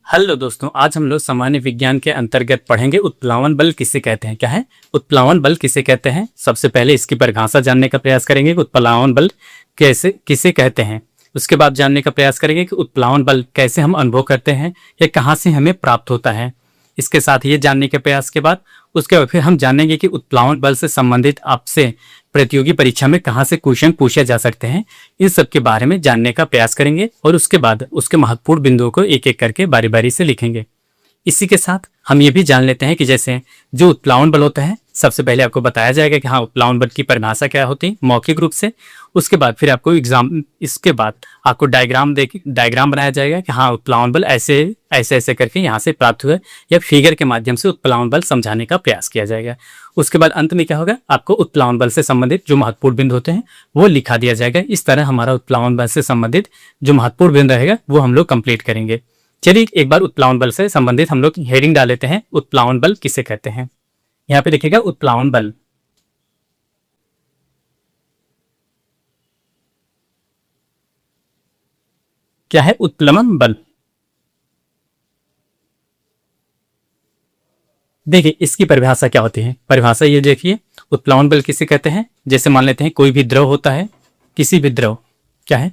Hello दोस्तों, आज हम लोग सामान्य विज्ञान के अंतर्गत पढ़ेंगे उत्प्लावन बल किसे कहते हैं। क्या है उत्प्लावन बल किसे कहते हैं? सबसे पहले इसकी परिभाषा जानने का प्रयास करेंगे कि उत्प्लावन बल कैसे किसे कहते हैं। उसके बाद जानने का प्रयास करेंगे कि उत्प्लावन बल कैसे हम अनुभव करते हैं या कहाँ से हमें प्राप्त होता है। इसके साथ ये जानने के प्रयास के बाद उसके बाद फिर हम जानेंगे कि उत्प्लावन बल से संबंधित आपसे प्रतियोगी परीक्षा में कहाँ से क्वेश्चन पूछे जा सकते हैं। इन सब के बारे में जानने का प्रयास करेंगे और उसके बाद उसके महत्वपूर्ण बिंदुओं को एक एक करके बारी बारी से लिखेंगे। इसी के साथ हम ये भी जान लेते हैं कि जैसे जो उत्प्लावन बल होता है, सबसे पहले आपको बताया जाएगा कि हाँ उत्प्लावन बल की परिभाषा क्या होती है मौखिक रूप से। उसके बाद फिर आपको इसके बाद आपको डायग्राम बनाया जाएगा कि हाँ उत्प्लावन बल ऐसे ऐसे ऐसे करके यहाँ से प्राप्त हुआ, या फिगर के माध्यम से उत्प्लावन बल समझाने का प्रयास किया जाएगा। उसके बाद अंत में क्या होगा, आपको उत्प्लावन बल से संबंधित जो महत्वपूर्ण बिंदु होते हैं वो लिखा दिया जाएगा। इस तरह हमारा उत्प्लावन बल से संबंधित जो महत्वपूर्ण बिंदु रहेगा वो हम लोग कंप्लीट करेंगे। चलिए एक बार उत्प्लावन बल से संबंधित हम लोग हेडिंग डाल लेते हैं, उत्प्लावन बल किसे कहते हैं। यहाँ पे देखिएगा उत्प्लावन बल। क्या है उत्प्लवन बल? देखिए इसकी परिभाषा क्या होती है। परिभाषा ये देखिए, उत्प्लावन बल किसे कहते हैं। जैसे मान लेते हैं कोई भी द्रव होता है, किसी भी द्रव क्या है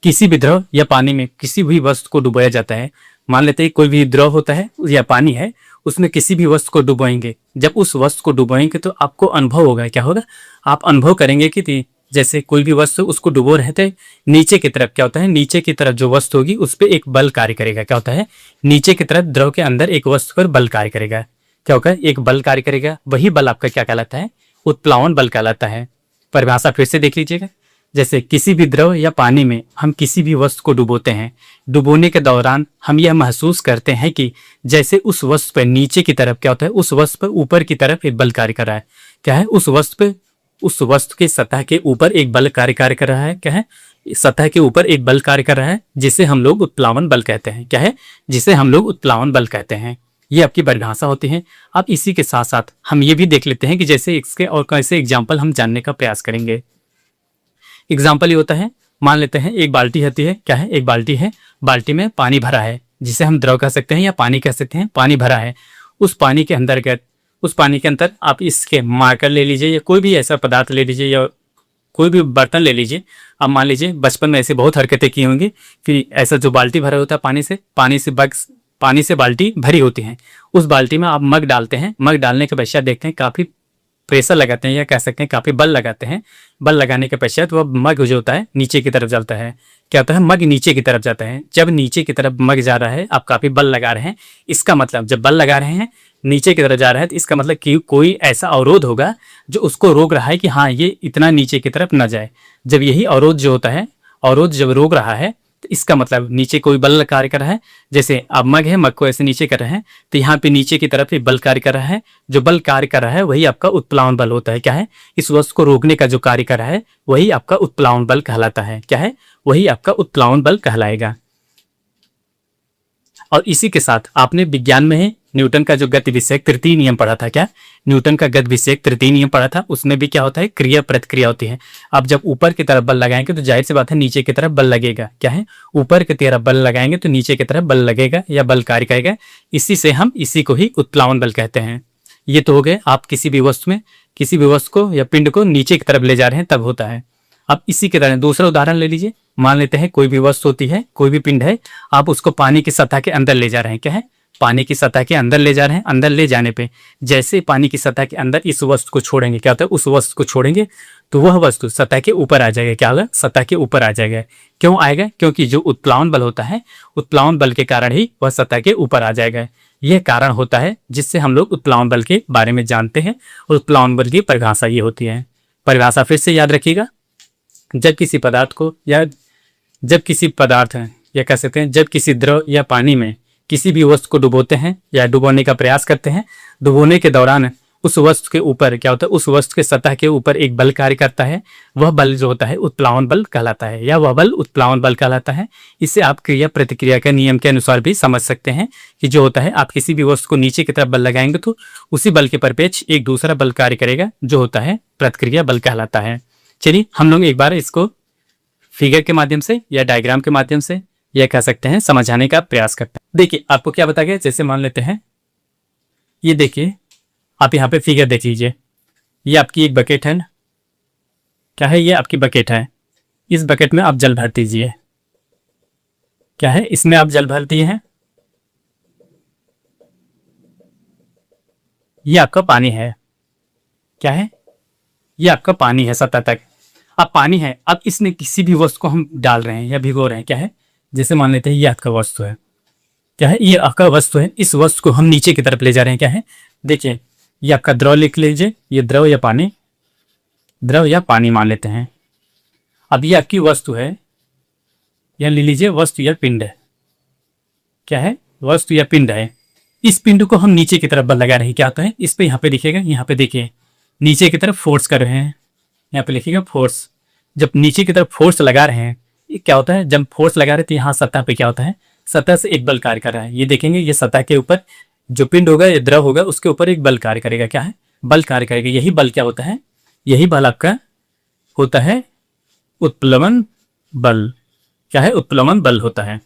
किसी भी द्रव या पानी में किसी भी वस्तु को डुबोया जाता है। मान लेते हैं कोई भी द्रव होता है या पानी है, उसमें किसी भी वस्तु को डुबोएंगे। जब उस वस्तु को डुबोएंगे तो आपको अनुभव होगा, क्या होगा, आप अनुभव करेंगे कि जैसे कोई भी वस्तु उसको डुबो रहते नीचे की तरफ क्या होता है, नीचे की तरफ जो वस्तु होगी उस पर एक बल कार्य करेगा। क्या होता है, नीचे की तरफ द्रव के अंदर एक वस्तु पर बल कार्य करेगा। क्या होगा, एक बल कार्य करेगा। वही बल आपका क्या कहलाता है, उत्प्लावन बल कहलाता है। परिभाषा फिर से देख लीजिएगा। जैसे किसी भी द्रव या पानी में हम किसी भी वस्तु को डुबोते हैं, डुबोने के दौरान हम यह महसूस करते हैं कि जैसे उस वस्तु पर नीचे की तरफ क्या होता है, उस वस्तु पर ऊपर की तरफ एक बल कार्य कर रहा है। क्या है, उस वस्तु के सतह के ऊपर एक बल कार्य कर रहा है। क्या है, सतह के ऊपर एक बल कार्य कर रहा है, जिसे हम लोग उत्प्लावन बल कहते हैं। क्या है, जिसे हम लोग उत्प्लावन बल कहते हैं। ये आपकी परिभाषा होती है। अब इसी के साथ साथ हम ये भी देख लेते हैं कि जैसे इसके और कैसे एग्जाम्पल हम जानने का प्रयास करेंगे। एग्जाम्पल ये होता है, मान लेते हैं एक बाल्टी होती है। क्या है, एक बाल्टी है, बाल्टी में पानी भरा है, जिसे हम द्रव कह सकते हैं या पानी कह सकते हैं। पानी भरा है, उस पानी के अंदर आप इसके मार्कर ले लीजिए या कोई भी ऐसा पदार्थ ले लीजिए या कोई भी बर्तन ले लीजिए। अब मान लीजिए बचपन में ऐसे बहुत हरकतें की होंगी कि ऐसा जो बाल्टी भरा होता है पानी से बाल्टी भरी होती है, उस बाल्टी में आप मग डालते हैं। मग डालने के पश्चात देखते हैं काफ़ी प्रेशर लगाते हैं या कह सकते हैं काफ़ी बल लगाते हैं। बल लगाने के पश्चात वह मग जो होता है नीचे की तरफ चलता है। क्या होता है, मग नीचे की तरफ जाता है। जब नीचे की तरफ मग जा रहा है, आप काफ़ी बल लगा रहे हैं, इसका मतलब जब बल लगा रहे हैं नीचे की तरफ जा रहा है तो इसका मतलब कि कोई ऐसा अवरोध होगा जो उसको रोक रहा है कि हाँ ये इतना नीचे की तरफ न जाए। जब यही अवरोध जो होता है, अवरोध जब रोक रहा है तो इसका मतलब नीचे कोई बल कार्य कर रहा है। जैसे अब मग है, मग को ऐसे नीचे कर रहे हैं तो यहाँ पे नीचे की तरफ बल कार्य कर रहा है। जो बल कार्य कर रहा है वही आपका उत्प्लावन बल होता है। क्या है, इस वस्तु को रोकने का जो कार्य कर रहा है वही आपका उत्प्लावन बल कहलाता है। क्या है, वही आपका उत्प्लावन बल कहलाएगा। और इसी के साथ आपने विज्ञान में है न्यूटन का जो गति विषयक तृतीय नियम पढ़ा था। क्या, न्यूटन का गति विषयक तृतीय नियम पढ़ा था, उसमें भी क्या होता है, क्रिया प्रतिक्रिया होती है। अब जब ऊपर की तरफ बल लगाएंगे तो जाहिर सी बात है नीचे की तरफ बल लगेगा। क्या है, ऊपर की तरफ बल लगाएंगे तो नीचे की तरफ बल लगेगा या बल कार्य करेगा। इसी को ही उत्प्लावन बल कहते हैं। ये तो हो गए, आप किसी भी वस्तु को या पिंड को नीचे की तरफ ले जा रहे हैं तब होता है। अब इसी के तरह दूसरा उदाहरण ले लीजिए। मान लेते हैं कोई भी वस्तु होती है, कोई भी पिंड है, आप उसको पानी की सतह के अंदर ले जा रहे हैं। क्या है, पानी की सतह के अंदर ले जा रहे हैं। अंदर ले जाने पे जैसे पानी की सतह के अंदर इस वस्तु को छोड़ेंगे, क्या होता है, उस वस्तु को छोड़ेंगे तो वह वस्तु सतह के ऊपर आ जाएगा। क्या होगा, सतह के ऊपर आ जाएगा। क्यों आएगा, क्योंकि जो उत्प्लावन बल होता है, उत्प्लावन बल के कारण ही वह सतह के ऊपर आ जाएगा। यह कारण होता है जिससे हम लोग उत्प्लावन बल के बारे में जानते हैं। और उत्प्लावन बल की परिभाषा ये होती है। परिभाषा फिर से याद रखिएगा। जब किसी द्रव या पानी में किसी भी वस्तु को डुबोते हैं या डुबोने का प्रयास करते हैं, डुबोने के दौरान उस वस्तु के ऊपर क्या होता है, उस वस्तु के सतह के ऊपर एक बल कार्य करता है। वह बल जो होता है उत्प्लावन बल कहलाता है, या वह बल उत्प्लावन बल कहलाता है। इसे आप क्रिया प्रतिक्रिया के नियम के अनुसार भी समझ सकते हैं कि जो होता है, आप किसी भी वस्तु को नीचे की तरफ बल लगाएंगे तो उसी बल के परिपेक्ष एक दूसरा बल कार्य करेगा, जो होता है प्रतिक्रिया बल कहलाता है। चलिए हम लोग एक बार इसको फिगर के माध्यम से या डायग्राम के माध्यम से यह कह सकते हैं समझाने का प्रयास करते हैं। देखिए आपको क्या बताया गया, जैसे मान लेते हैं ये देखिए आप यहाँ पे फिगर देख लीजिए, ये आपकी एक बकेट है ना, क्या है, ये आपकी बकेट है। इस बकेट में आप जल भर दीजिए, क्या है, इसमें आप जल भर दिए हैं, ये आपका पानी है, क्या है, ये आपका पानी है सतह तक। अब पानी है, अब इसमें किसी भी वस्तु को हम डाल रहे हैं या भिगो रहे हैं, क्या है, जैसे मान लेते हैं ये आपका वस्तु है, क्या है, ये आपका वस्तु है, इस वस्तु को हम नीचे की तरफ ले जा रहे हैं, क्या है, देखिए ये आपका द्रव लिख लीजिए, ये द्रव या पानी, द्रव या पानी मान लेते हैं। अब ये आपकी वस्तु है, यह ले लीजिए वस्तु या पिंड है, क्या है, वस्तु या पिंड है। इस पिंड को हम नीचे की तरफ बल लगा रहे हैं, क्या होता है, इस पे यहाँ पे दिखेगा, यहाँ पे देखिए नीचे की तरफ फोर्स कर रहे हैं, यहाँ पे लिखिएगा फोर्स। जब नीचे की तरफ फोर्स लगा रहे हैं, ये क्या होता है, जब फोर्स लगा रहे हैं तो यहाँ सतह पे क्या होता है, सतह से एक बल कार्य कर रहा है। ये देखेंगे ये सतह के ऊपर जो पिंड होगा या द्रव होगा उसके ऊपर एक बल कार्य करेगा, क्या है, बल कार्य करेगा। यही बल क्या होता है, यही बल आपका होता है उत्प्लवन बल, क्या है, उत्प्लवन बल होता है,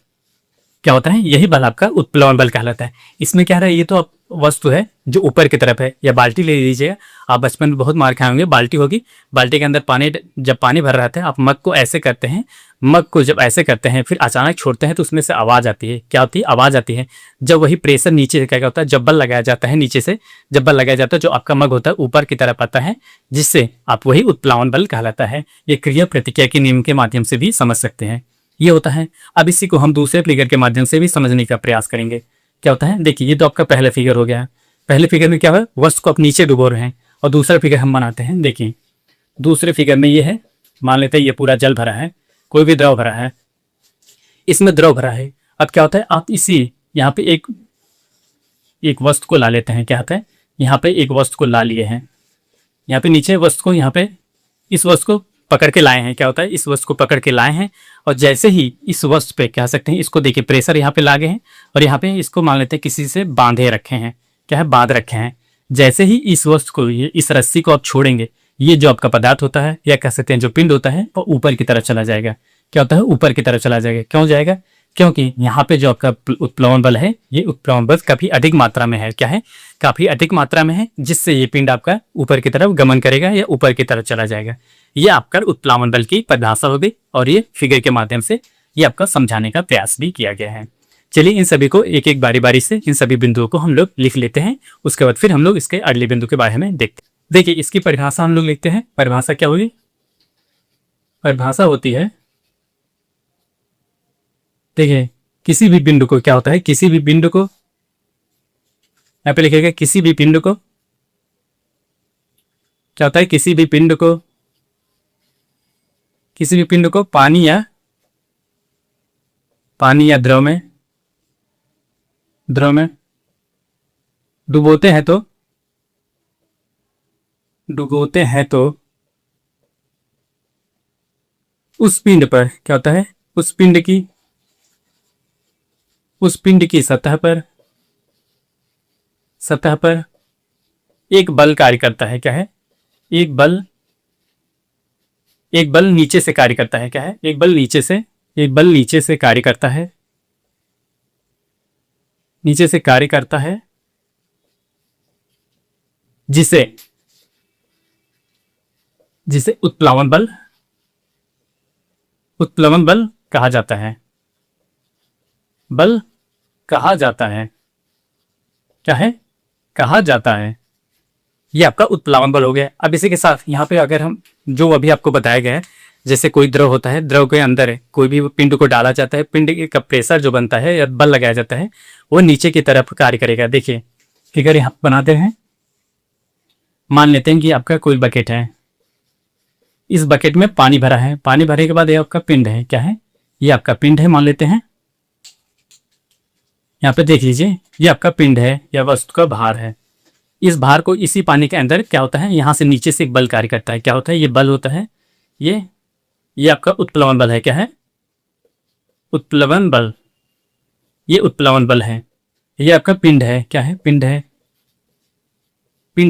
क्या होता है, यही बल आपका उत्प्लवन बल कहलाता है। इसमें क्या है, ये तो वस्तु है जो ऊपर की तरफ है, या बाल्टी ले लीजिएगा, आप बचपन में बहुत मार खाए होंगे, बाल्टी होगी, बाल्टी के अंदर पानी, जब पानी भर रहता है आप मग को ऐसे करते हैं, मग को जब ऐसे करते हैं फिर अचानक छोड़ते हैं तो उसमें से आवाज़ आती है, क्या होती है, आवाज़ आती है। जब वही प्रेशर नीचे से क्या होता है, जब बल लगाया जाता है नीचे से, जब बल लगाया जाता है जो आपका मग होता है ऊपर की तरफ आता है, जिससे आप वही उत्प्लावन बल कहलाता है। ये क्रिया प्रतिक्रिया के नियम के माध्यम से भी समझ सकते हैं, ये होता है। अब इसी को हम दूसरे फिगर के माध्यम से भी समझने का प्रयास करेंगे। क्या होता है, देखिए ये तो आपका पहला फिगर हो गया। पहले फिगर में क्या है, वस्तु को आप नीचे डुबो रहे हैं, और दूसरा फिगर हम बनाते हैं। देखिए दूसरे फिगर में ये है, मान लेते हैं ये पूरा जल भरा है, कोई भी द्रव भरा है, इसमें द्रव भरा है। अब क्या होता है, आप इसी यहाँ पे एक वस्तु को ला लेते हैं, क्या होता है, यहाँ पे एक वस्तु को ला लिए हैं, यहाँ पे नीचे वस्तु को, यहाँ पे इस वस्तु को पकड़ के लाए हैं, क्या होता है, इस वस्तु को पकड़ के लाए हैं, और जैसे ही इस वस्तु पे कह सकते हैं, इसको देखिए प्रेशर यहाँ पे लागे हैं, और यहाँ पे इसको मान लेते हैं किसी से बांधे रखे हैं, क्या है, बांध रखे हैं। जैसे ही इस वस्तु को, ये इस रस्सी को आप छोड़ेंगे, ये जो आपका पदार्थ होता है या कह सकते हैं जो पिंड होता है वो ऊपर की तरफ चला जाएगा। क्या होता है, ऊपर की तरफ चला जाएगा। क्यों जाएगा, क्योंकि यहाँ पे जो आपका उत्प्लवन बल है, ये उत्प्लवन बल काफी अधिक मात्रा में है, क्या है, काफी अधिक मात्रा में है, जिससे ये पिंड आपका ऊपर की तरफ गमन करेगा या ऊपर की तरफ चला जाएगा। ये आपका उत्प्लावन बल की परिभाषा हो गई, और ये फिगर के माध्यम से ये आपका समझाने का प्रयास भी किया गया है। चलिए इन सभी को एक एक बारी बारी से इन सभी बिंदुओं को हम लोग लिख लेते हैं, उसके बाद फिर हम लोग इसके अगले बिंदु के बारे में देखते हैं। देखिए इसकी परिभाषा हम लोग लिखते हैं। परिभाषा क्या होगी, परिभाषा होती है, देखिए किसी भी बिंदु को, क्या होता है, किसी भी बिंदु को, यहाँ पे लिखेगा किसी भी पिंड को, क्या होता है, किसी भी पिंड को, किसी भी पिंड को पानी या द्रव में डुबोते हैं तो उस पिंड पर क्या होता है, उस पिंड की सतह पर एक बल कार्य करता है। क्या है, एक बल नीचे से कार्य करता है। क्या है, एक बल नीचे से कार्य करता है, नीचे से कार्य करता है, जिसे उत्प्लावन बल कहा जाता है, बल कहा जाता है, क्या है, कहा जाता है। ये आपका उत्प्लावन बल हो गया। अब इसी के साथ यहाँ पे अगर हम जो अभी आपको बताया गया है, जैसे कोई द्रव होता है, द्रव के अंदर है कोई भी पिंड को डाला जाता है, पिंड का प्रेशर जो बनता है या बल लगाया जाता है वो नीचे की तरफ कार्य करेगा। देखिए फिगर यहाँ बनाते हैं, मान लेते हैं कि आपका कोई बकेट है, इस बकेट में पानी भरा है, पानी भरने के बाद ये आपका पिंड है। क्या है, ये आपका पिंड है मान लेते हैं, यहाँ पे देख लीजिए ये आपका पिंड है या वस्तु का भार है। इस भार को इसी पानी के अंदर क्या होता है, यहाँ से नीचे से एक बल कार्य करता है। क्या होता है, ये बल होता है, ये आपका उत्प्लवन बल है। क्या है, उत्प्लवन बल, ये उत्प्लवन बल है। ये आपका पिंड है, क्या है, पिंड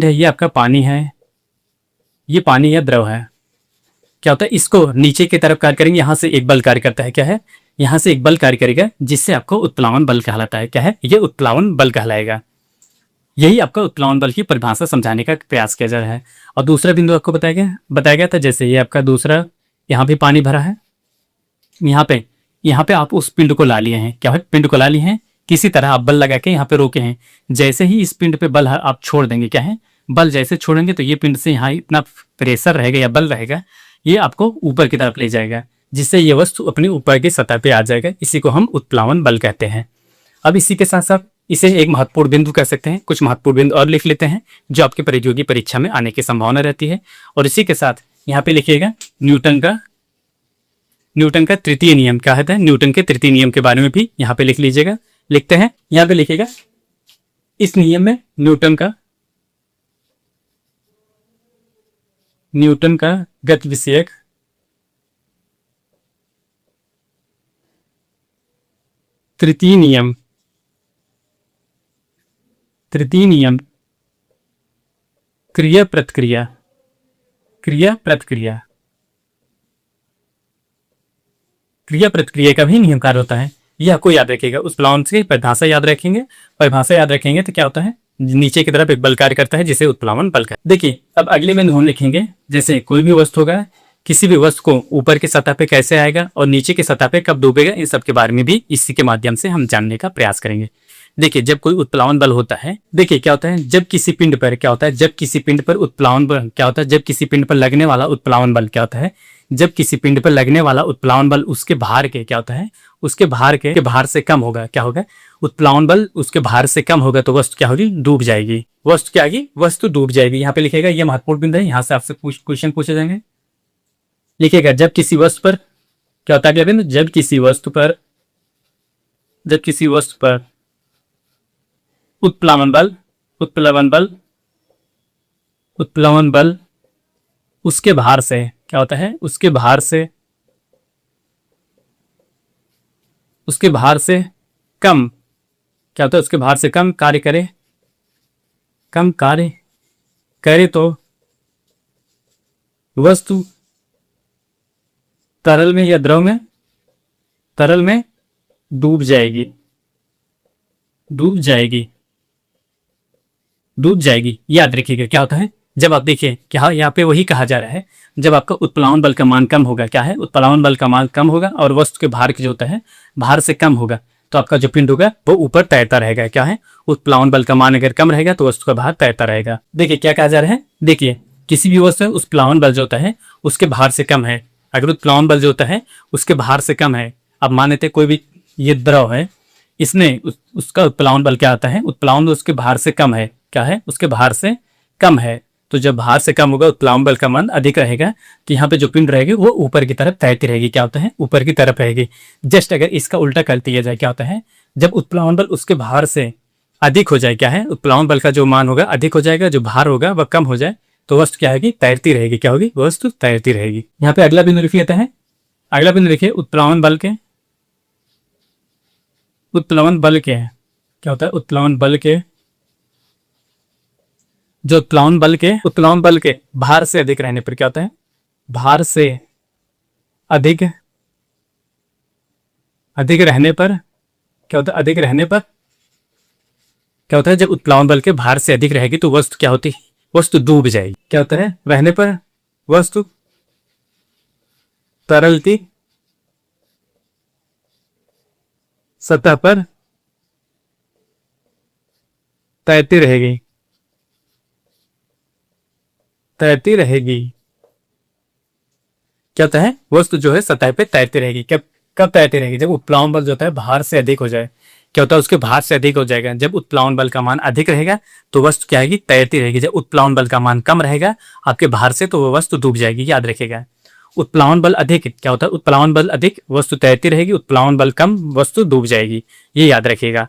है, ये आपका पानी है, ये पानी या द्रव है। क्या होता है, इसको नीचे की तरफ कार्य करेंगे, यहाँ से एक बल कार्य करता है, क्या है, यहाँ से एक बल कार्य करेगा जिससे आपको उत्प्लावन बल कहलाता है। क्या है, ये उत्प्लावन बल कहलाएगा। यही आपका उत्प्लावन बल की परिभाषा समझाने का प्रयास किया जा रहा है। और दूसरा बिंदु आपको बताया गया था, जैसे ये आपका दूसरा, यहाँ भी पानी भरा है, यहाँ पे आप उस पिंड को ला लिए हैं, क्या है, पिंड को ला लिए हैं, किसी तरह आप बल लगा के यहाँ पे रोके हैं। जैसे ही इस पिंड पे बल आप छोड़ देंगे, क्या है, बल जैसे छोड़ेंगे तो ये पिंड से यहाँ इतना प्रेशर रहेगा या बल रहेगा, ये आपको ऊपर की तरफ ले जाएगा, जिससे ये वस्तु अपनी ऊपर की सतह पे आ जाएगा। इसी को हम उत्प्लावन बल कहते हैं। अब इसी के साथ साथ इसे एक महत्वपूर्ण बिंदु कह सकते हैं। कुछ महत्वपूर्ण बिंदु और लिख लेते हैं जो आपके प्रतियोगी परीक्षा में आने की संभावना रहती है। और इसी के साथ यहाँ पे लिखिएगा न्यूटन का तृतीय नियम। क्या है, न्यूटन के तृतीय नियम के बारे में भी यहाँ पे लिख लीजिएगा। लिखते हैं, यहाँ पे लिखिएगा, इस नियम में न्यूटन का गति विषयक तृतीय नियम क्रिया प्रतिक्रिया का भी नियम कार्य होता है। यह आपको याद रखिएगा। उस उत्प्लावन की परिभाषा याद रखेंगे तो क्या होता है, नीचे की तरफ एक बल कार्य करता है जिसे उत्प्लावन बल कहते हैं। देखिए, अब अगले में हम लिखेंगे, जैसे कोई भी वस्तु होगा, किसी भी वस्तु को ऊपर की सतह पे कैसे आएगा और नीचे की सतह पे कब डूबेगा, इन सब के बारे में भी इसी के माध्यम से हम जानने का प्रयास करेंगे। देखिए, जब कोई उत्प्लावन बल होता है, देखिए क्या होता है, जब किसी पिंड पर क्या होता है, जब किसी पिंड पर उत्प्लावन बल क्या होता है, जब किसी पिंड पर लगने वाला उत्प्लावन बल क्या होता है, जब किसी पिंड पर लगने वाला उत्प्लावन बल उसके भार के क्या होता है, उसके भार के भार से कम होगा। क्या होगा, उत्प्लावन बल उसके भार से कम होगा तो वस्तु क्या होगी, डूब जाएगी। वस्तु क्या होगी, वस्तु डूब जाएगी। यहाँ पे लिखेगा, ये महत्वपूर्ण बिंदु है, यहाँ से आपसे क्वेश्चन पूछे जाएंगे। लिखेगा, जब किसी वस्तु पर क्या होता है, जब किसी वस्तु पर उत्प्लावन बल उसके भार से क्या होता है, उसके भार कम क्या होता है, उसके भार से कम कार्य करे तो वस्तु तरल में या द्रव में डूब जाएगी। याद रखिएगा, क्या होता है, जब आप देखिए, क्या यहाँ पे वही कहा जा रहा है, जब आपका उत्प्लावन बल का मान कम होगा, क्या है, उत्प्लावन बल का मान कम होगा और वस्तु के भार की जो होता है, भार से कम होगा, तो आपका जो पिंड होगा वो ऊपर तैरता रहेगा। क्या है, उत्प्लावन बल का मान अगर कम रहेगा तो वस्तु का भार तैरता रहेगा। देखिए क्या कहा जा रहा है, देखिए किसी भी वस्तु है, उत्प्लावन बल जो होता है उसके भार से कम है। अगर उत्प्लावन बल जो होता है उसके भार से कम है, अब मान लेते कोई भी ये द्रव है, इसने उसका उत्प्लावन बल क्या आता है, उत्प्लावन बल उसके भार से कम है। क्या है, उसके भार से कम है। तो जब भार से कम होगा, उत्प्लावन बल का मान अधिक रहेगा, तो यहाँ पे जो पिंड रहेगी वो ऊपर की तरफ तैरती रहेगी। क्या होता है, ऊपर की तरफ रहेगी। जस्ट अगर इसका उल्टा कर दिया जाए, क्या होता है, जब उत्प्लावन बल उसके भार से अधिक हो जाए, क्या है, उत्प्लावन बल का जो मान होगा अधिक हो जाएगा, जो भार होगा वह कम हो जाए, तो वस्तु क्या होगी, तैरती रहेगी। क्या होगी, वस्तु तैरती रहेगी। यहाँ पे अगला बिंदु लिखिए, अगला बिंदु लिखिए, उत्प्लावन बल के क्या होता है, उत्प्लावन बल के जो उत्प्लावन बल के भार से अधिक रहने पर क्या होता है, भार से अधिक रहने पर क्या होता है, अधिक रहने पर क्या होता है, जब उत्प्लावन बल के भार से अधिक रहेगी तो वस्तु क्या होती, वस्तु डूब जाएगी। क्या होता है, रहने पर वस्तु तरलती सतह पर तैरती रहेगी। क्या होता है, वस्तु जो है सतह पे तैरती रहेगी। कब तैरती रहेगी, जब उत्प्लावन बल जो होता है भार से अधिक हो जाए। क्या होता है, उसके भार से अधिक हो जाएगा। जब उत्प्लावन बल का मान अधिक रहेगा तो वस्तु क्या आएगी, तैरती रहेगी। जब उत्प्लावन बल का मान कम रहेगा आपके भार से, तो वह वस्तु डूब जाएगी। याद रखिएगा, उत्प्लावन बल अधिक क्या होता है, उत्प्लावन बल अधिक वस्तु तैरती रहेगी, उत्प्लावन बल कम वस्तु डूब जाएगी। ये याद रखिएगा।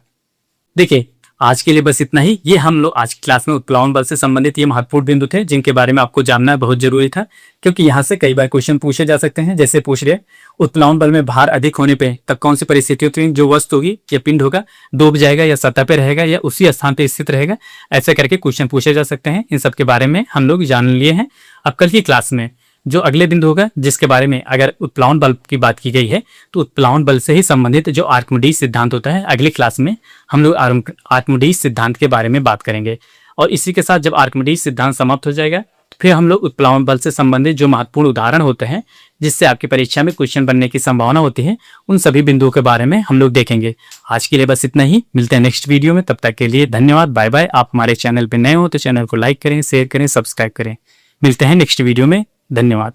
देखिए आज के लिए बस इतना ही। ये हम लोग आज की क्लास में उत्प्लावन बल से संबंधित ये महत्वपूर्ण बिंदु थे जिनके बारे में आपको जानना बहुत जरूरी था, क्योंकि यहाँ से कई बार क्वेश्चन पूछे जा सकते हैं। जैसे पूछ रहे उत्प्लावन बल में भार अधिक होने पे तब कौन सी परिस्थिति होती है, जो वस्तु होगी या पिंड होगा डूब जाएगा या सतह पे रहेगा या उसी स्थान पे स्थित रहेगा, ऐसे करके क्वेश्चन पूछे जा सकते हैं। इन सब के बारे में हम लोग जान लिए हैं। अब कल की क्लास में जो अगले बिंदु होगा जिसके बारे में अगर उत्प्लावन बल की बात की गई है तो उत्प्लावन बल से ही संबंधित जो आर्किमिडीज सिद्धांत होता है, अगली क्लास में हम लोग आर्किमिडीज सिद्धांत के बारे में बात करेंगे। और इसी के साथ जब आर्किमिडीज सिद्धांत समाप्त हो जाएगा फिर हम लोग उत्प्लावन बल से संबंधित जो महत्वपूर्ण उदाहरण होते हैं जिससे आपकी परीक्षा में क्वेश्चन बनने की संभावना होती है, उन सभी बिंदुओं के बारे में हम लोग देखेंगे। आज के लिए बस इतना ही, मिलते हैं नेक्स्ट वीडियो में। तब तक के लिए धन्यवाद, बाय बाय। आप हमारे चैनल पर नए हो तो चैनल को लाइक करें, शेयर करें, सब्सक्राइब करें। मिलते हैं नेक्स्ट वीडियो में, धन्यवाद।